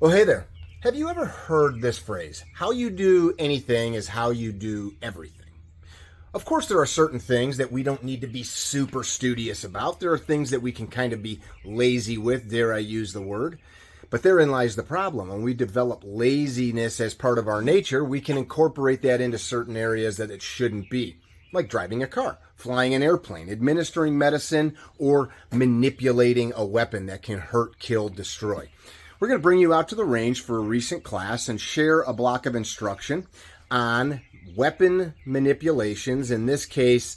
Well, hey there. Have you ever heard this phrase? How you do anything is how you do everything. Of course, there are certain things that we don't need to be super studious about. There are things that we can kind of be lazy with, dare I use the word. But therein lies the problem. When we develop laziness as part of our nature, we can incorporate that into certain areas that it shouldn't be. Like driving a car, flying an airplane, administering medicine, or manipulating a weapon that can hurt, kill, destroy. We're going to bring you out to the range for a recent class and share a block of instruction on weapon manipulations, in this case,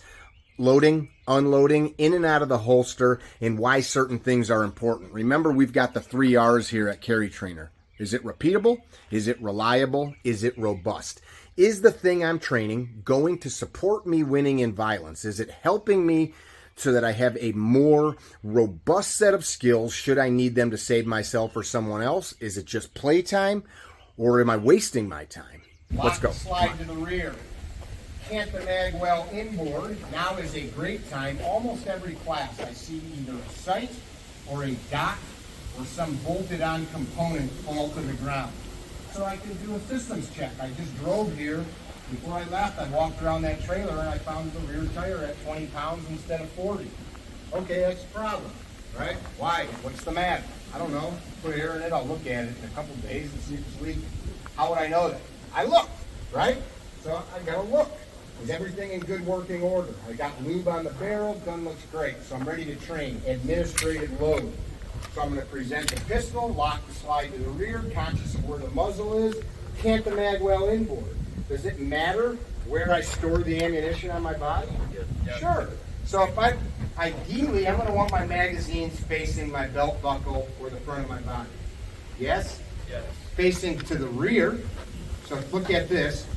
loading, unloading, in and out of the holster, and why certain things are important. Remember, we've got the 3 R's here at CarryTrainer. Is it repeatable? Is it reliable? Is it robust? Is the thing I'm training going to support me winning in violence? Is it helping me so that I have a more robust set of skills should I need them to save myself or someone else? Is it just playtime, or am I wasting my time? Let's go. Slide to the rear. Cant the mag well inboard. Now is a great time. Almost every class I see either a sight or a dot or some bolted on component fall to the ground. So I can do a systems check. I just drove here. Before I left, I walked around that trailer and I found the rear tire at 20 pounds instead of 40. Okay, that's a problem, right? Why? What's the matter? I don't know. Put air in it. I'll look at it in a couple of days and see if it's leaking. How would I know that? I looked, right? So I gotta look. Is everything in good working order? I got lube on the barrel. Gun looks great. So I'm ready to train. Administrative load. So I'm going to present the pistol, lock the slide to the rear, conscious of where the muzzle is, cant the mag well inboard. Does it matter where I store the ammunition on my body? Yeah. Sure. So if ideally, I'm going to want my magazines facing my belt buckle or the front of my body. Yes? Yes. Facing to the rear. So look at this.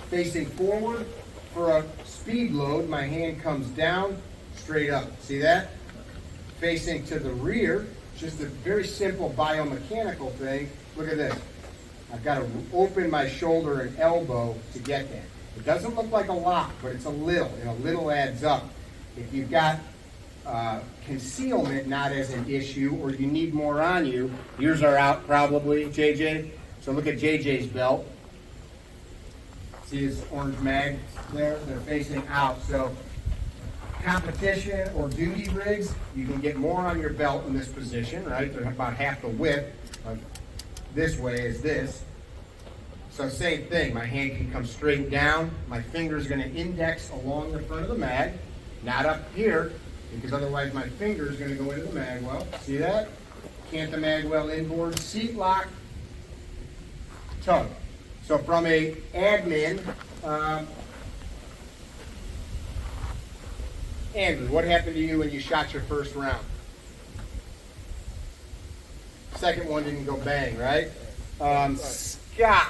Facing forward for a speed load, my hand comes down, straight up. See that? Facing to the rear, just a very simple biomechanical thing. Look at this. I've got to open my shoulder and elbow to get that. It doesn't look like a lot, but it's a little, and a little adds up. If you've got concealment not as an issue, or you need more on you, yours are out probably, JJ. So look at JJ's belt. See his orange mag there? They're facing out. So competition or duty rigs, you can get more on your belt in this position, right? They're about half the width of this way as this. So same thing, my hand can come straight down. My finger's going to index along the front of the mag, not up here, because otherwise my finger's going to go into the mag well. See that? Cant the mag well inboard, seat lock, tug. So from a admin, Andrew, what happened to you when you shot your first round? Second one didn't go bang, right? Scott,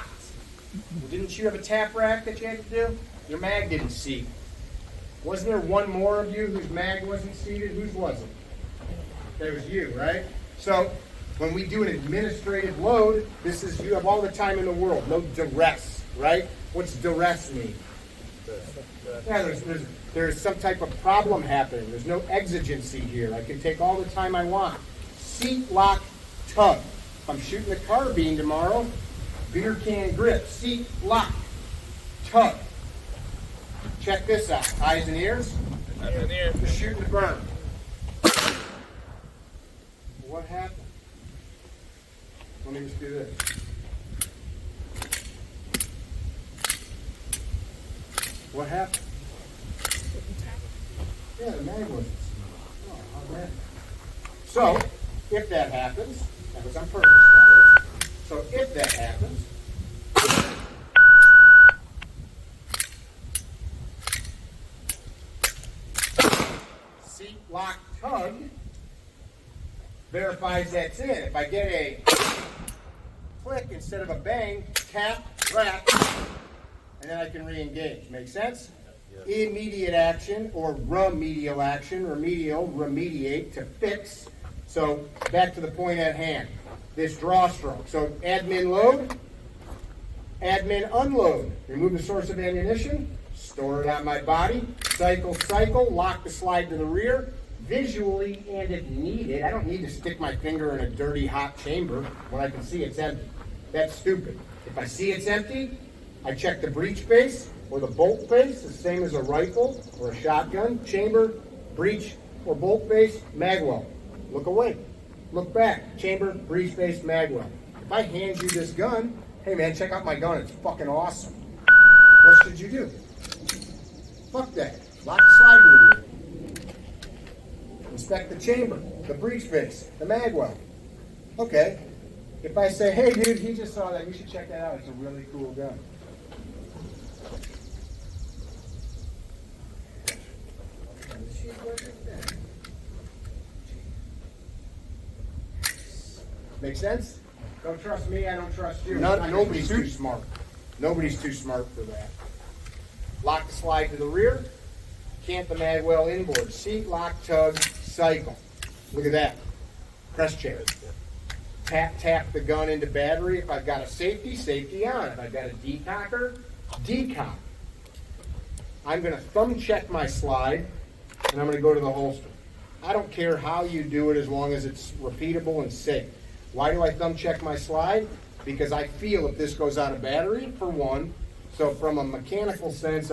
didn't you have a tap rack that you had to do? Your mag didn't seat. Wasn't there one more of you whose mag wasn't seated? Whose was it? That was you, right? So when we do an administrative load, this is, you have all the time in the world, no duress, right? What's duress mean? Yeah, there's some type of problem happening. There's no exigency here. I can take all the time I want. Seat lock tug. If I'm shooting the carbine tomorrow, beer can grip, seat lock tug. Check this out. Eyes and ears. Eyes and ears. We're shooting the burn. What happened? Let me just do this. What happened? Yeah, the mag wasn't smooth. Oh, how bad. So, if that happens, that was on purpose, so if that happens, seat lock tug verifies that's in. If I get a click instead of a bang, tap, rap, and then I can re-engage. Make sense? Yes. Immediate action or remedial action, remediate, to fix. So back to the point at hand. This draw stroke. So admin load, admin unload. Remove the source of ammunition, store it on my body, cycle, lock the slide to the rear, visually and if needed. I don't need to stick my finger in a dirty, hot chamber when I can see it's empty. That's stupid. If I see it's empty, I check the breech face or the bolt face, the same as a rifle or a shotgun. Chamber, breech, or bolt face, magwell. Look away. Look back. Chamber, breech face, magwell. If I hand you this gun, hey man, check out my gun. It's fucking awesome. What should you do? Fuck that. Lock the slide to the rear. Inspect the chamber, the breech face, the magwell. Okay. If I say, hey dude, he just saw that, you should check that out. It's a really cool gun. Make sense? Don't trust me, I don't trust you. Nobody's too smart. Nobody's too smart for that. Lock the slide to the rear. Cant the magwell inboard. Seat, lock, tug, cycle. Look at that. Press chair. Tap the gun into battery. If I've got a safety, safety on. If I've got a decocker, decock. I'm going to thumb check my slide, and I'm going to go to the holster. I don't care how you do it as long as it's repeatable and safe. Why do I thumb check my slide? Because I feel if this goes out of battery, for one. So from a mechanical sense,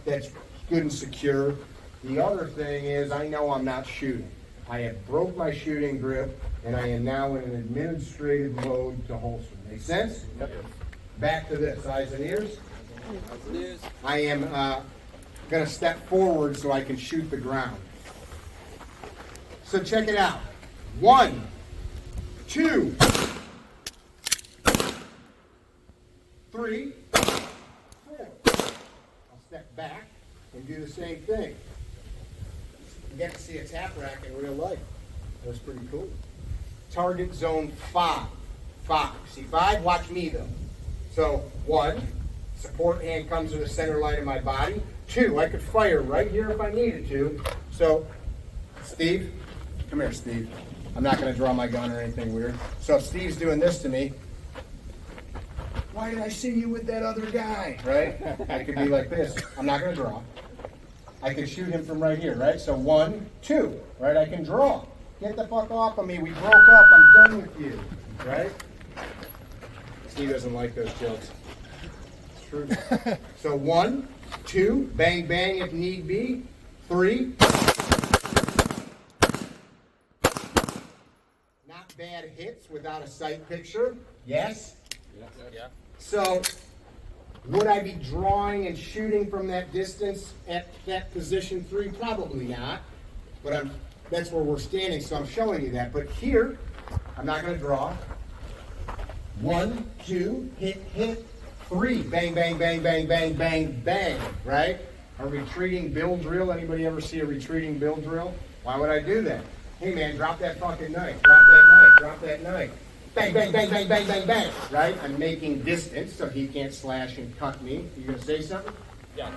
that's good and secure. The other thing is I know I'm not shooting. I have broke my shooting grip, and I am now in an administrative mode to holster. Make sense? Yep. Back to this, eyes and ears. I am going to step forward so I can shoot the ground. So check it out. 1, 2, 3, 4. I'll step back and do the same thing. You get to see a tap rack in real life. That was pretty cool. Target zone 5. 5. See 5? Watch me though. So 1, support hand comes to the center line of my body. 2, I could fire right here if I needed to. So, Steve, come here, Steve. I'm not going to draw my gun or anything weird. So if Steve's doing this to me, why did I see you with that other guy? Right? I could be like this. I'm not going to draw. I could shoot him from right here, right? So 1, 2, right? I can draw. Get the fuck off of me. We broke up. I'm done with you, right? Steve doesn't like those jokes. It's true. So 1, 2, bang, bang if need be. 3. Not bad hits without a sight picture. Yes? Yeah. So, would I be drawing and shooting from that distance at that position 3? Probably not. But that's where we're standing, so I'm showing you that. But here, I'm not going to draw. 1, 2, hit, 3. Bang, bang, bang, bang, bang, bang, bang. Right? A retreating bill drill. Anybody ever see a retreating bill drill? Why would I do that? Hey man, drop that fucking knife. Drop that knife. Drop that knife. Bang, bang, bang, bang, bang, bang, bang. Right? I'm making distance so he can't slash and cut me. You gonna say something? Yeah,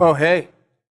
Oh, hey.